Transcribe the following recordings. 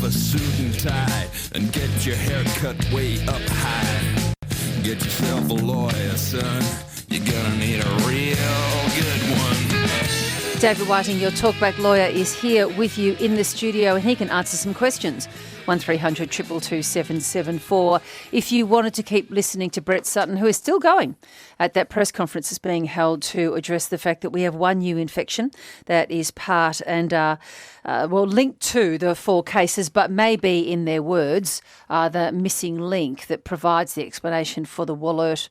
a suit and tie and get your hair cut way up high. Get yourself a lawyer, son. You're gonna need a real good one. David Whiting, your Talkback lawyer, is here with you in the studio and he can answer some questions. 1300 222 774. If you wanted to keep listening to Brett Sutton, who is still going at that press conference that's being held to address the fact that we have one new infection that is part and linked to the 4 cases, but maybe in their words, the missing link that provides the explanation for the Wollert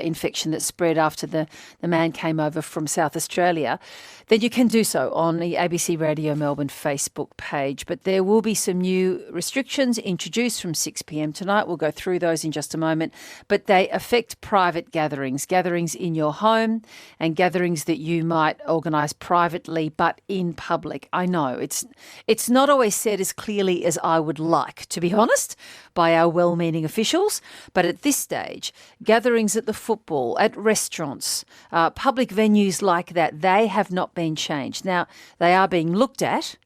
infection that spread after the man came over from South Australia, then you can do so on the ABC Radio Melbourne Facebook page. But there will be some new restrictions introduced from 6 p.m. tonight. We'll go through those in just a moment. But they affect private gatherings in your home and gatherings that you might organise privately but in public. I know it's not always said as clearly as I would like, to be honest, by our well-meaning officials. But at this stage, gatherings at the football, at restaurants, public venues like that, they have not been changed. Now, they are being looked at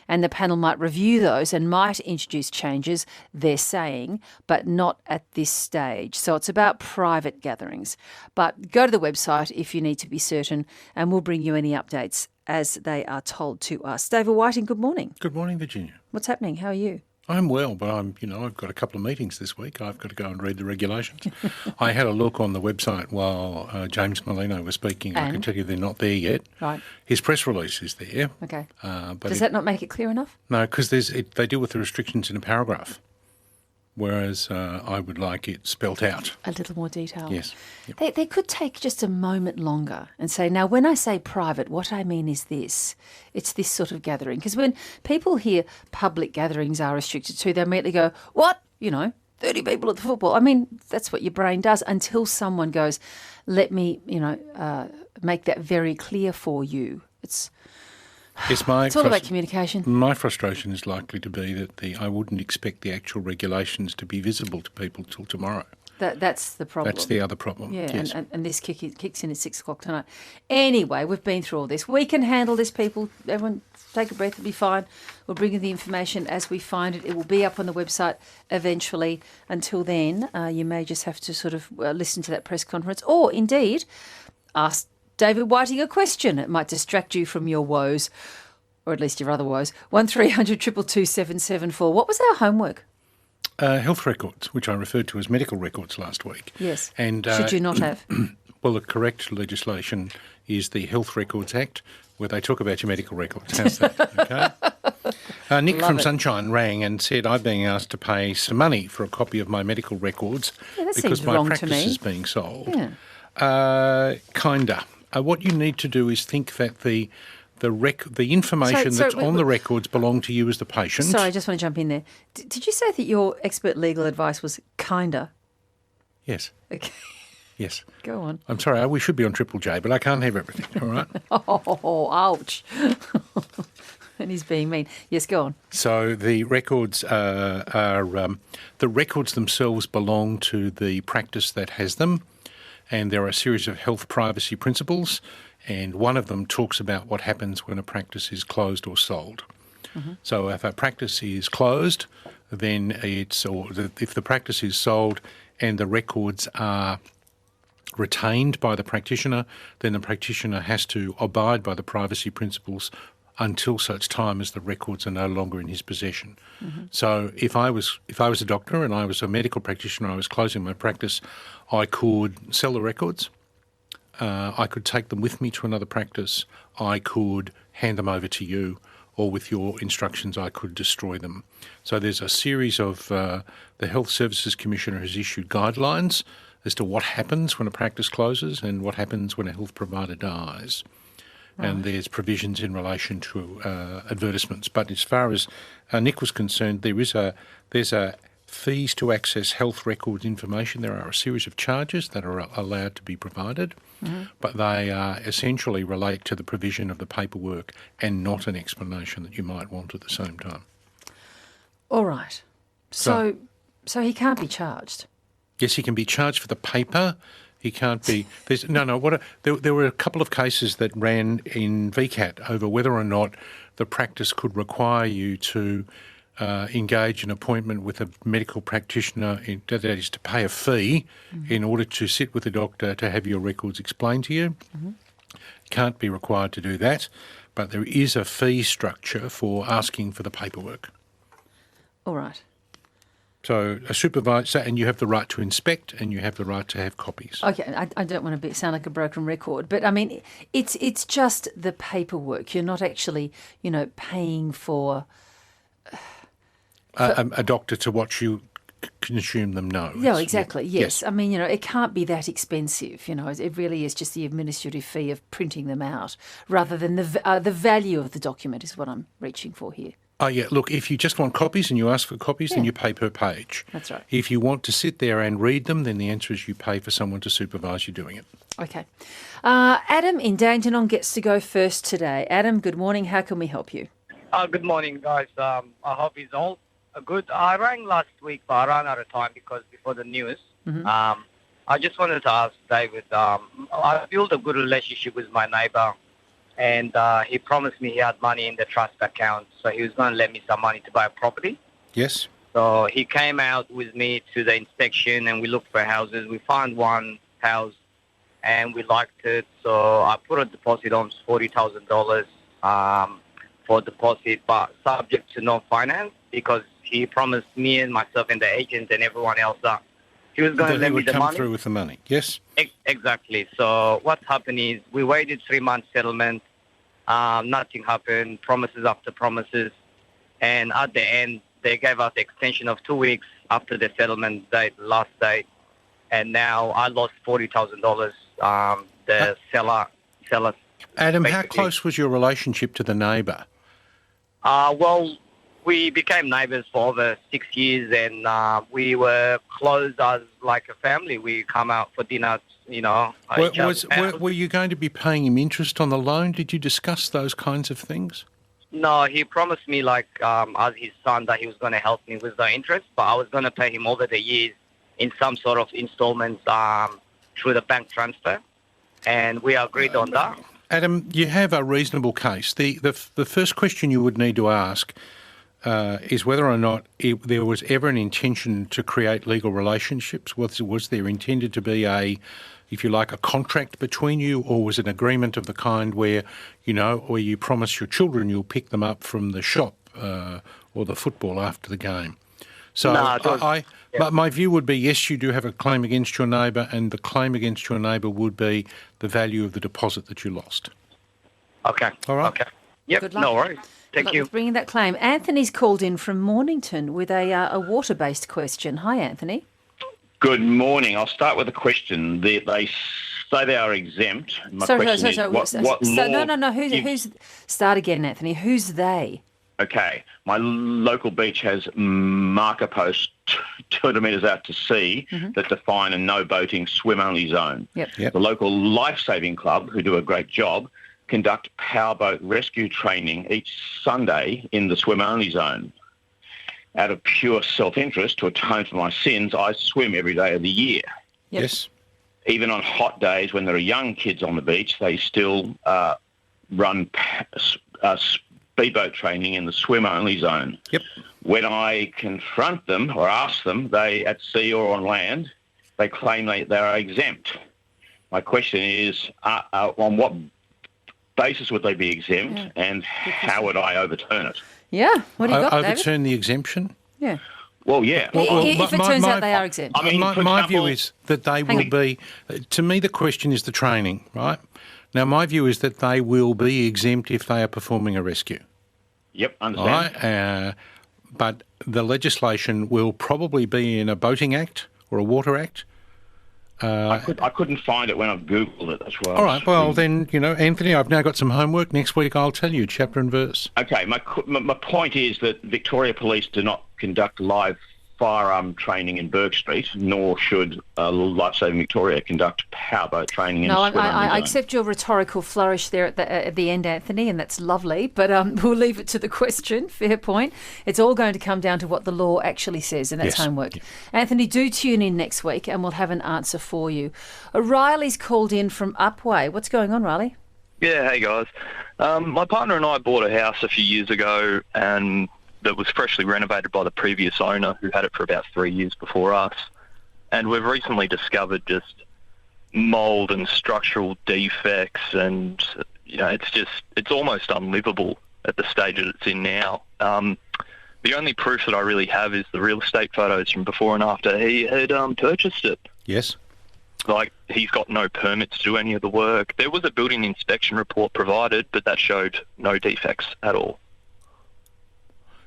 and the panel might review those and might introduce changes, they're saying, but not at this stage. So it's about private gatherings. But go to the website if you need to be certain and we'll bring you any updates as they are told to us. David Whiting, good morning. Good morning, Virginia. What's happening? How are you? I'm well, but I've got a couple of meetings this week. I've got to go and read the regulations. I had a look on the website while James Molino was speaking. And? I can tell you they're not there yet. Right. His press release is there. Okay. But Does that not make it clear enough? No, because they deal with the restrictions in a paragraph, whereas I would like it spelt out. A little more detail. Yes. Yep. They could take just a moment longer and say, now, when I say private, what I mean is this. It's this sort of gathering. Because when people hear public gatherings are restricted to, they immediately go, what? 30 people at the football. I mean, that's what your brain does until someone goes, let me, make that very clear for you. It's all about communication. My frustration is likely to be that I wouldn't expect the actual regulations to be visible to people till tomorrow. That's the problem. That's the other problem. Yeah, yes. and this kicks in at 6 o'clock tonight. Anyway, we've been through all this. We can handle this, people. Everyone take a breath, it'll be fine. We'll bring you the information as we find it. It will be up on the website eventually. Until then, you may just have to sort of listen to that press conference or indeed ask David Whiting a question. It might distract you from your woes, or at least your other woes. 1300 222 774. What was our homework? Health records, which I referred to as medical records last week. Yes. And should you not have? Well, the correct legislation is the Health Records Act, where they talk about your medical records. How's that? Okay. Nick from Sunshine rang and said, I'm being asked to pay some money for a copy of my medical records because my practice is being sold. Yeah. Kinda. What you need to do is think that the information that's on the records belong to you as the patient. Sorry, I just want to jump in there. Did you say that your expert legal advice was kinda? Yes. Okay. Yes. Go on. I'm sorry, we should be on Triple J, but I can't have everything, all right? Oh, ouch. And he's being mean. Yes, go on. So the records the records themselves belong to the practice that has them, and there are a series of health privacy principles, and one of them talks about what happens when a practice is closed or sold. Mm-hmm. So if a practice is closed, then if the practice is sold and the records are retained by the practitioner, then the practitioner has to abide by the privacy principles until such time as the records are no longer in his possession. Mm-hmm. So if I was a doctor and I was a medical practitioner, I was closing my practice, I could sell the records. I could take them with me to another practice. I could hand them over to you, or with your instructions, I could destroy them. So there's a series of the Health Services Commissioner has issued guidelines as to what happens when a practice closes and what happens when a health provider dies. Right. And there's provisions in relation to advertisements. But as far as Nick was concerned, there's a fees to access health record information. There are a series of charges that are allowed to be provided, but they essentially relate to the provision of the paperwork and not an explanation that you might want at the same time. All right. So he can't be charged? Yes, he can be charged for the paper. He can't be. There were a couple of cases that ran in VCAT over whether or not the practice could require you to engage an appointment with a medical practitioner, that is to pay a fee in order to sit with the doctor to have your records explained to you. Can't be required to do that, but there is a fee structure for asking for the paperwork. All right. So a supervisor, and you have the right to inspect, and you have the right to have copies. Okay, I don't want to sound like a broken record, but I mean, it's just the paperwork. You're not actually, paying for A doctor to watch you consume them, no. Yeah, exactly. Yes. Yes. I mean, it can't be that expensive. It really is just the administrative fee of printing them out, rather than the value of the document is what I'm reaching for here. Oh, yeah. Look, if you just want copies and you ask for copies, then you pay per page. That's right. If you want to sit there and read them, then the answer is you pay for someone to supervise you doing it. Okay. Adam in Dandenong gets to go first today. Adam, good morning. How can we help you? Good morning, guys. I hope it's all good. I rang last week, but I ran out of time because before the news. I just wanted to ask David, I built a good relationship with my neighbour, and he promised me he had money in the trust account, so he was going to lend me some money to buy a property. Yes? So he came out with me to the inspection, and we looked for houses. We found one house, and we liked it, so I put a deposit on $40,000 for deposit, but subject to no finance, because he promised me and myself and the agent and everyone else that he was going to lend me the money. He would come through with the money, yes? Exactly. So what happened is we waited 3 months settlement. Nothing happened, promises after promises. And at the end, they gave us extension of 2 weeks after the settlement date, last date. And now I lost $40,000. The seller. Adam, how basically. close was your relationship to the neighbour? Well, we became neighbours for over 6 years, and we were close as like a family. We come out for dinner, each other's house. Were you going to be paying him interest on the loan? Did you discuss those kinds of things? No, he promised me, as his son, that he was going to help me with the interest, but I was going to pay him over the years in some sort of installments through the bank transfer, and we agreed on that. Adam, you have a reasonable case. The first question you would need to ask is whether or not there was ever an intention to create legal relationships. Was there intended to be if you like, a contract between you, or was it an agreement of the kind where, where you promise your children you'll pick them up from the shop or the football after the game? So my view would be, yes, you do have a claim against your neighbour, and the claim against your neighbour would be the value of the deposit that you lost. Okay. All right. Okay. Yep. Good luck. No worries. Thank you. With bringing that claim. Anthony's called in from Mornington with a water-based question. Hi, Anthony. Good morning. I'll start with a question. They say they are exempt. My question is, what law... No. Who's... Start again, Anthony. Who's they? Okay. My local beach has marker posts 200 metres out to sea that define a no boating, swim-only zone. Yep. The local life-saving club, who do a great job, conduct powerboat rescue training each Sunday in the swim-only zone. Out of pure self-interest, to atone for my sins, I swim every day of the year. Yep. Yes. Even on hot days when there are young kids on the beach, they still run speedboat training in the swim-only zone. Yep. When I confront them or ask them, they at sea or on land, they claim they are exempt. My question is, on what basis would they be exempt, and how would I overturn it? Yeah. What do you got, David? Overturn the exemption? Yeah. Well, yeah. If it turns out they are exempt. I mean, my view is that they will be... To me, the question is the training, right? Now, my view is that they will be exempt if they are performing a rescue. Yep, understand. Right? But the legislation will probably be in a boating act or a water act. I couldn't find it when I Googled it. That's why. All right. Well, then, Anthony, I've now got some homework. Next week I'll tell you chapter and verse. Okay. My point is that Victoria Police do not conduct live firearm training in Burke Street, nor should Lifesaving Victoria conduct powerboat training in No, swim-only I zone. accept your rhetorical flourish there at the end, Anthony, and that's lovely, but we'll leave it to the question. Fair point. It's all going to come down to what the law actually says, and that's Yes. homework. Yeah. Anthony, do tune in next week and we'll have an answer for you. Riley's called in from Upway. What's going on, Riley? Yeah, hey guys. My partner and I bought a house a few years ago, and that was freshly renovated by the previous owner, who had it for about 3 years before us. And we've recently discovered just mould and structural defects, and it's almost unlivable at the stage that it's in now. The only proof that I really have is the real estate photos from before and after he had purchased it. Yes. Like, he's got no permit to do any of the work. There was a building inspection report provided, but that showed no defects at all.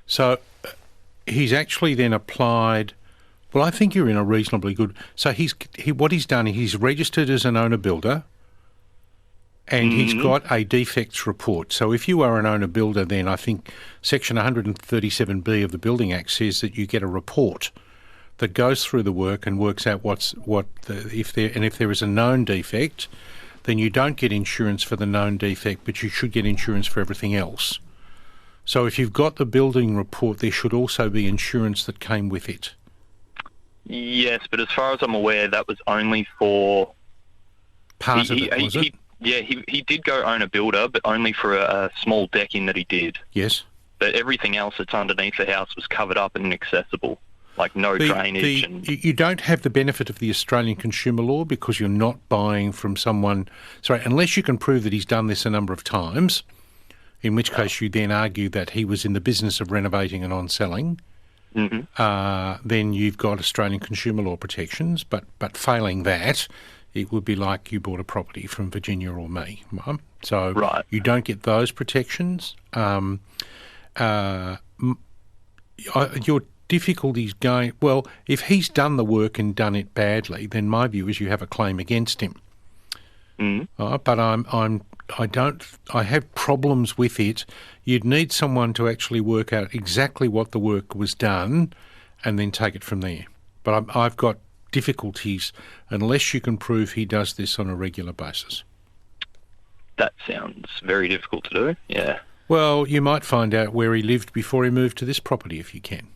So he's actually then applied. Well, I think you're in a reasonably good. So what he's done, he's registered as an owner builder, and he's got a defects report. So if you are an owner builder, then I think Section 137B of the Building Act says that you get a report that goes through the work and works out if there is a known defect, then you don't get insurance for the known defect, but you should get insurance for everything else. So if you've got the building report, there should also be insurance that came with it. Yes, but as far as I'm aware, that was only for part of it, was it? Yeah, he did go own a builder, but only for a small decking that he did. Yes. But everything else that's underneath the house was covered up and inaccessible, like no drainage. You don't have the benefit of the Australian consumer law because you're not buying from someone. Sorry, unless you can prove that he's done this a number of times, in which case you then argue that he was in the business of renovating and on-selling. Then you've got Australian consumer law protections, but failing that, it would be like you bought a property from Virginia or me. Right? So you don't get those protections. Your difficulties going, well, if he's done the work and done it badly, then my view is you have a claim against him. But I have problems with it. You'd need someone to actually work out exactly what the work was done and then take it from there. But I've got difficulties unless you can prove he does this on a regular basis. That sounds very difficult to do, yeah. Well, you might find out where he lived before he moved to this property if you can.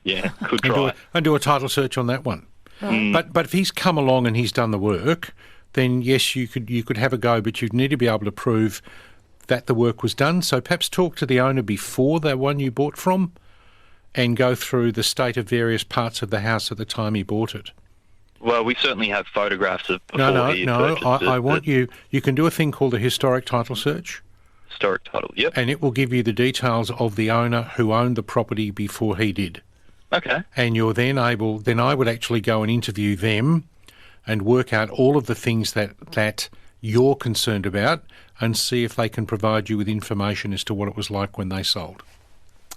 Yeah, could try. And do a title search on that one. But if he's come along and he's done the work, then yes, you could have a go, but you'd need to be able to prove that the work was done. So perhaps talk to the owner before the one you bought from and go through the state of various parts of the house at the time he bought it. Well, we certainly have photographs of before he purchased it. I want you can do a thing called a historic title search. Historic title, yep. And it will give you the details of the owner who owned the property before he did. Okay. And you're then I would actually go and interview them and work out all of the things that you're concerned about and see if they can provide you with information as to what it was like when they sold.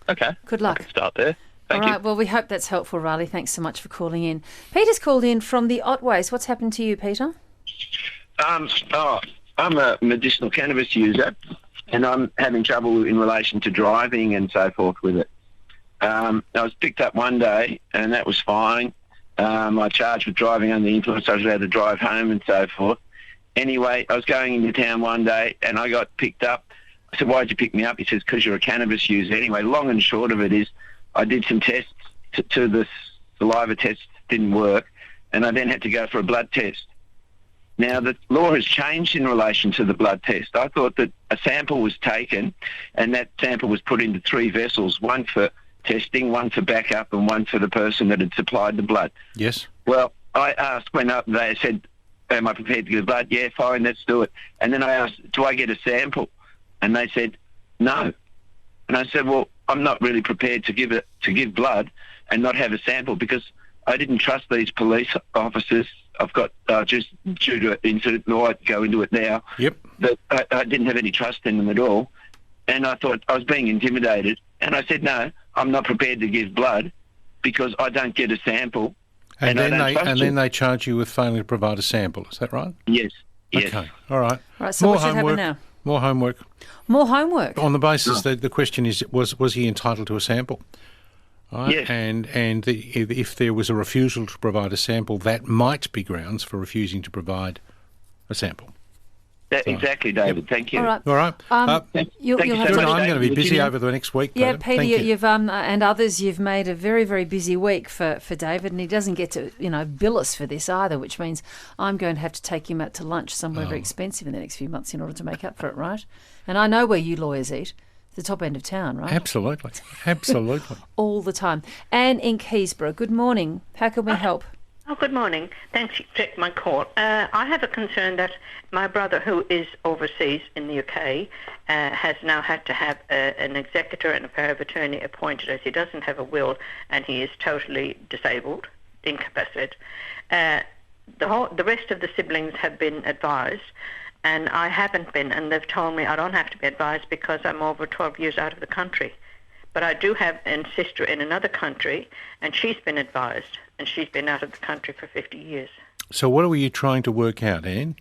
Okay. Good luck. I can start there. Thank All you. right, well, we hope that's helpful, Riley. Thanks so much for calling in. Peter's called in from the Otways. What's happened to you, Peter? I'm a medicinal cannabis user, and I'm having trouble in relation to driving and so forth with it. I was picked up one day, and that was fine. I charged with driving under the influence. I was allowed to drive home and so forth. Anyway, I was going into town one day, and I got picked up. I said, "Why'd you pick me up?" He says, "Because you're a cannabis user." Anyway, long and short of it is I did some tests to the saliva tests, didn't work, and I then had to go for a blood test. Now, the law has changed in relation to the blood test. I thought that a sample was taken, and that sample was put into 3 vessels, one for testing, one for backup, and one for the person that had supplied the blood. Yes. Well, I asked when they said, "Am I prepared to give blood?" "Yeah, fine, let's do it." And then I asked, "Do I get a sample?" And they said, "No." And I said, "Well, I'm not really prepared to give blood and not have a sample because I didn't trust these police officers. I've got just due to incident law, I go into it now. Yep. But I didn't have any trust in them at all, and I thought I was being intimidated. And I said, "No, I'm not prepared to give blood because I don't get a sample." And then they charge you with failing to provide a sample. Is that right? Yes. Okay. All right. All right, so what should happen now? More homework. More homework? On the basis that the question is, was he entitled to a sample? Right? Yes. And if there was a refusal to provide a sample, that might be grounds for refusing to provide a sample. Exactly, David. Thank you. All right. All right. You'll Thank you have so to... much. I'm going to be David, busy Virginia. over the next week, Yeah, Peter. Peter, Thank you. you've and others, you've made a very, very busy week for David, and he doesn't get to, bill us for this either, which means I'm going to have to take him out to lunch somewhere very expensive in the next few months in order to make up for it, right? And I know where you lawyers eat, The top end of town, right? Absolutely. Absolutely. All the time. Anne in Keysborough, good morning. How can we help? Oh, good morning. Thanks for taking my call. I have a concern that my brother, who is overseas in the UK, has now had to have an executor and a power of attorney appointed, as he doesn't have a will and he is totally disabled, incapacitated. The rest of the siblings have been advised, and I haven't been, and they've told me I don't have to be advised because I'm over 12 years out of the country. But I do have a sister in another country, and she's been advised, and she's been out of the country for 50 years. So what were you trying to work out, Anne?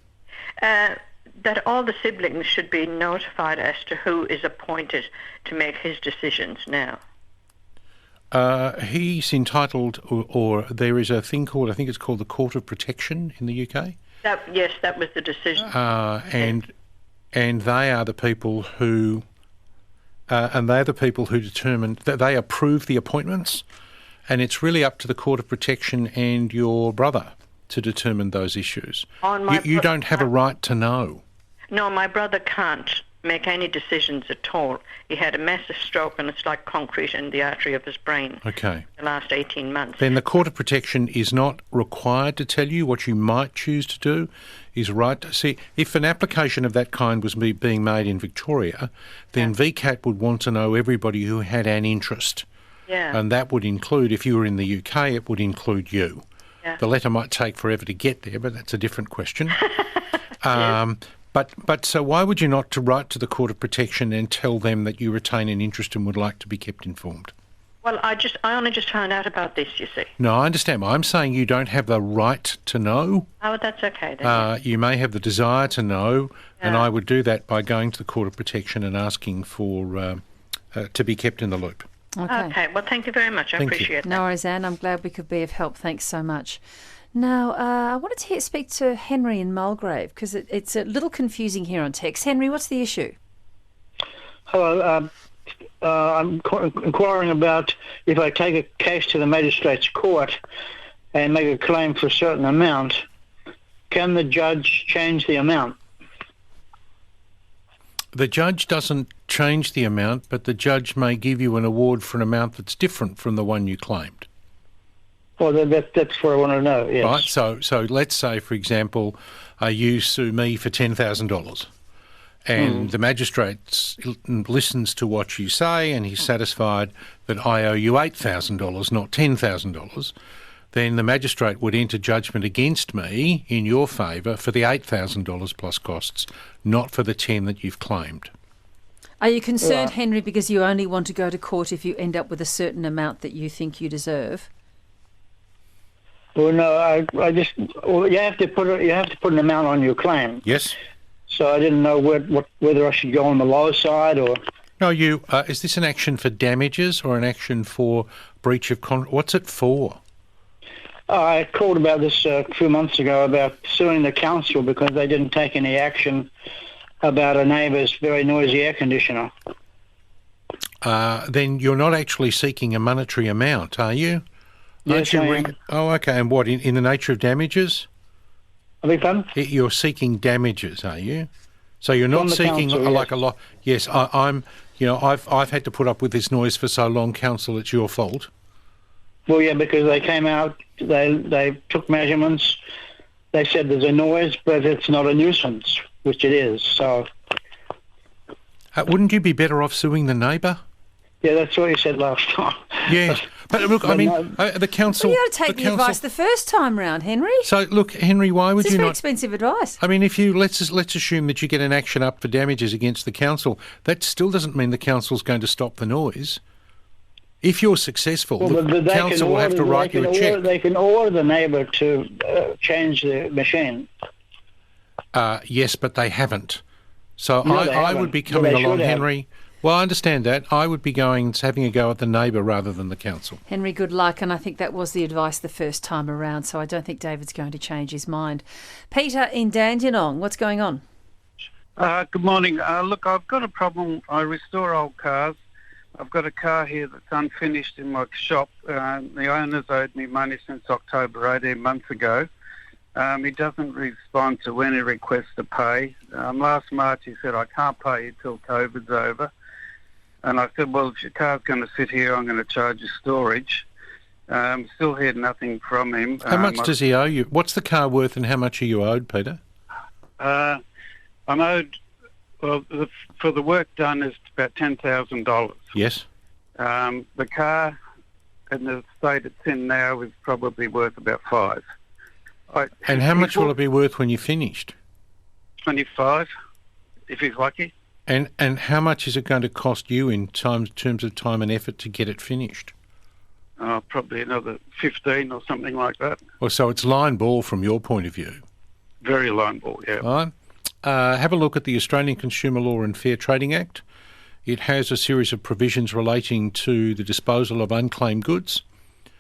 That all the siblings should be notified as to who is appointed to make his decisions now. He's entitled, or there is a thing called, I think it's called the Court of Protection in the UK. Yes, that was the decision. And they are the people who, determine that they approve the appointments, and it's really up to the Court of Protection and your brother to determine those issues. You don't have a right to know. No, my brother can't make any decisions at all. He had a massive stroke, and it's like concrete in the artery of his brain. Okay. The last 18 months. Then the Court of Protection is not required to tell you. What you might choose to do is right to see if an application of that kind was being made in Victoria, then VCAT would want to know everybody who had an interest. Yeah. And that would include, if you were in the UK, it would include you. Yeah. The letter might take forever to get there, but that's a different question. But so why would you not to write to the Court of Protection and tell them that you retain an interest and would like to be kept informed? Well, I only just found out about this, you see. No, I understand. I'm saying you don't have the right to know. Oh, that's okay then. You may have the desire to know, and I would do that by going to the Court of Protection and asking for to be kept in the loop. Okay. Well, thank you very much. I appreciate that. No worries, Anne. I'm glad we could be of help. Thanks so much. Now, I wanted to speak to Henry in Mulgrave because it's a little confusing here on text. Henry, what's the issue? Hello. I'm inquiring about if I take a case to the magistrate's court and make a claim for a certain amount, can the judge change the amount? The judge doesn't change the amount, but the judge may give you an award for an amount that's different from the one you claimed. Well, that's what I want to know, yes. Right, so let's say, for example, you sue me for $10,000 and the magistrate listens to what you say and he's satisfied that I owe you $8,000, not $10,000, then the magistrate would enter judgment against me in your favour for the $8,000 plus costs, not for the $10,000 that you've claimed. Are you concerned, Henry, because you only want to go to court if you end up with a certain amount that you think you deserve? Well, no, I just you have to put an amount on your claim. Yes. So I didn't know whether I should go on the low side or. No, is this an action for damages or an action for breach of contract? What's it for? I called about this a few months ago about suing the council because they didn't take any action about a neighbour's very noisy air conditioner. Then you're not actually seeking a monetary amount, are you? Yes, I am. Oh, okay. And what, in the nature of damages? I beg pardon? You're seeking damages, are you? So you're not seeking council, like a lot. Yes, I'm. You know, I've had to put up with this noise for so long, council. It's your fault. Well, yeah, because they came out, they took measurements. They said there's a noise, but it's not a nuisance, which it is. So. Wouldn't you be better off suing the neighbour? Yeah, that's what you said last time. Yes, but look, I mean, the council. Well, you got to take the advice the first time round, Henry. So, look, Henry, why would This you is very not? expensive advice. I mean, if you let's assume that you get an action up for damages against the council, that still doesn't mean the council's going to stop the noise. If you're successful, the council will have to write you a cheque. They can order the neighbour to change the machine. Yes, but they haven't. So No, I would be coming along, Henry. Well, I understand that. I would be having a go at the neighbour rather than the council. Henry, good luck, and I think that was the advice the first time around, so I don't think David's going to change his mind. Peter in Dandenong, what's going on? Good morning. Look, I've got a problem. I restore old cars. I've got a car here that's unfinished in my shop. The owner's owed me money since October 18 months ago. He doesn't respond to any requests to pay. Last March he said, I can't pay you till COVID's over. And I said, well, if your car's going to sit here, I'm going to charge you storage. Still heard nothing from him. How much does he owe you? What's the car worth and how much are you owed, Peter? I'm owed, well, for the work done is about $10,000. Yes. The car in the state it's in now is probably worth about $5. And how much will it be worth when you're finished? $25, if he's lucky. And how much is it going to cost you in terms of time and effort to get it finished? Probably another 15 or something like that. Well, so it's line ball from your point of view. Very line ball, yeah. Right. Have a look at the Australian Consumer Law and Fair Trading Act. It has a series of provisions relating to the disposal of unclaimed goods.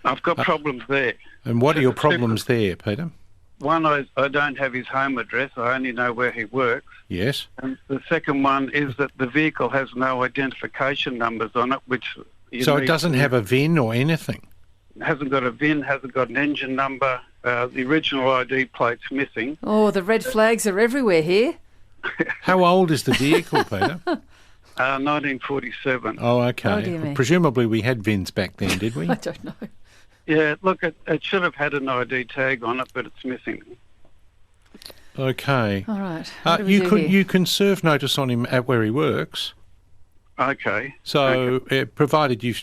I've got problems there. And what are your problems there, Peter? One, I don't have his home address. I only know where he works. Yes. And the second one is that the vehicle has no identification numbers on it, which... So it doesn't have a VIN or anything? Hasn't got a VIN, hasn't got an engine number. The original ID plate's missing. Oh, the red flags are everywhere here. How old is the vehicle, Peter? 1947. Oh, okay. Oh, dear me. Presumably we had VINs back then, did we? I don't know. Yeah, look, it should have had an ID tag on it, but it's missing. Okay. All right. What do we do here? You can serve notice on him at where he works. Okay. So, provided he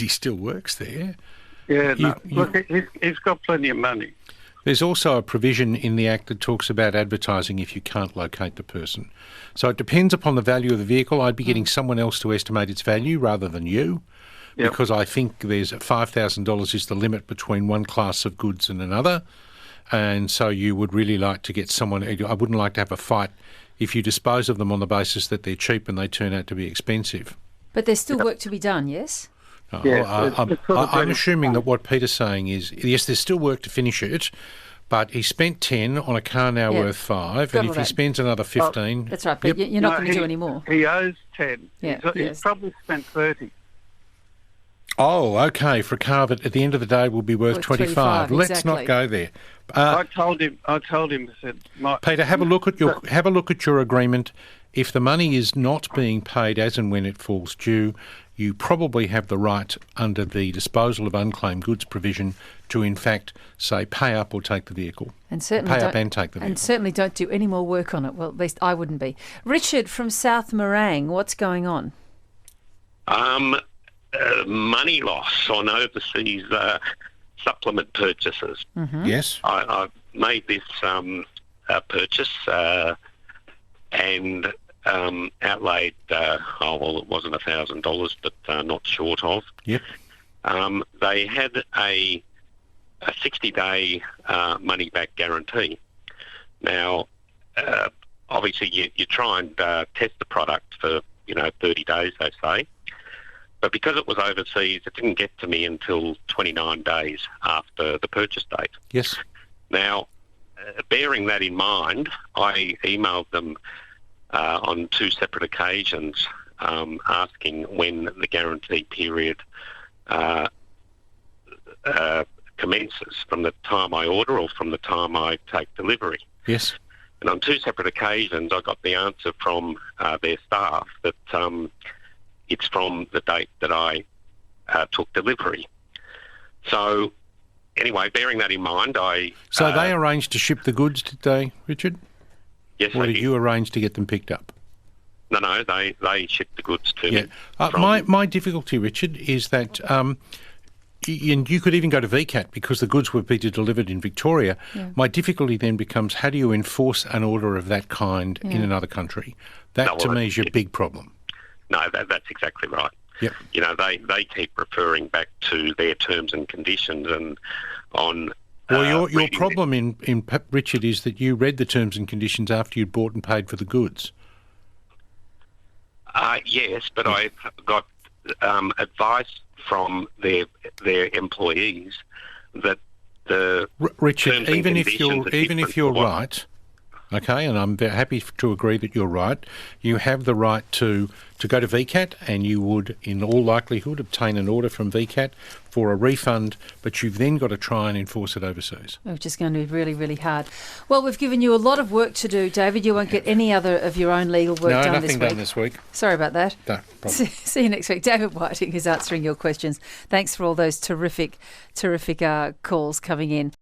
still works there. Yeah, look, he's got plenty of money. There's also a provision in the Act that talks about advertising if you can't locate the person. So it depends upon the value of the vehicle. I'd be getting someone else to estimate its value rather than you, because I think there's $5,000 is the limit between one class of goods and another. And so you would really like to get someone... I wouldn't like to have a fight if you dispose of them on the basis that they're cheap and they turn out to be expensive. But there's still work to be done, yes? I'm assuming that what Peter's saying is, yes, there's still work to finish it, but he spent 10 on a car now worth 5, and if he spends another 15... That's right, but you're not going to do any more. He owes 10. Yeah, he's probably spent 30. Oh, okay, for a car that at the end of the day will be worth 25. Let's exactly. not go there. I told him, I said... Peter, have a look at your agreement. If the money is not being paid as and when it falls due, you probably have the right under the disposal of unclaimed goods provision to, in fact, say pay up or take the vehicle. And certainly pay up and take the vehicle. And certainly don't do any more work on it. Well, at least I wouldn't be. Richard from South Morang, what's going on? Money loss on overseas supplement purchases. Mm-hmm. Yes. I made this purchase and outlaid, it wasn't $1,000, but not short of. Yep. They had a 60-day money-back guarantee. Now, obviously, you try and test the product for 30 days, they say. But because it was overseas, it didn't get to me until 29 days after the purchase date. Yes. Now, bearing that in mind, I emailed them on 2 separate occasions asking when the guarantee period commences, from the time I order or from the time I take delivery. Yes. And on 2 separate occasions, I got the answer from their staff that it's from the date that I took delivery. So, anyway, bearing that in mind, So they arranged to ship the goods, did they, Richard? Yes, or did you arrange to get them picked up? No, they shipped the goods to me. My difficulty, Richard, is that... and you could even go to VCAT because the goods would be delivered in Victoria. Yeah. My difficulty then becomes how do you enforce an order of that kind in another country? That, to me, is your big problem. No, that's exactly right. Yep. They keep referring back to their terms and conditions and on... Well, your problem in Richard is that you read the terms and conditions after you'd bought and paid for the goods. Yes, but I got advice from their employees that the Richard, even if you're right, Okay, and I'm very happy to agree that you're right. You have the right to go to VCAT, and you would, in all likelihood, obtain an order from VCAT for a refund, but you've then got to try and enforce it overseas. Which is going to be really, really hard. Well, we've given you a lot of work to do, David. You won't get any other of your own legal work done this week. No, nothing done this week. Sorry about that. No problem. See you next week. David Whiting is answering your questions. Thanks for all those terrific calls coming in.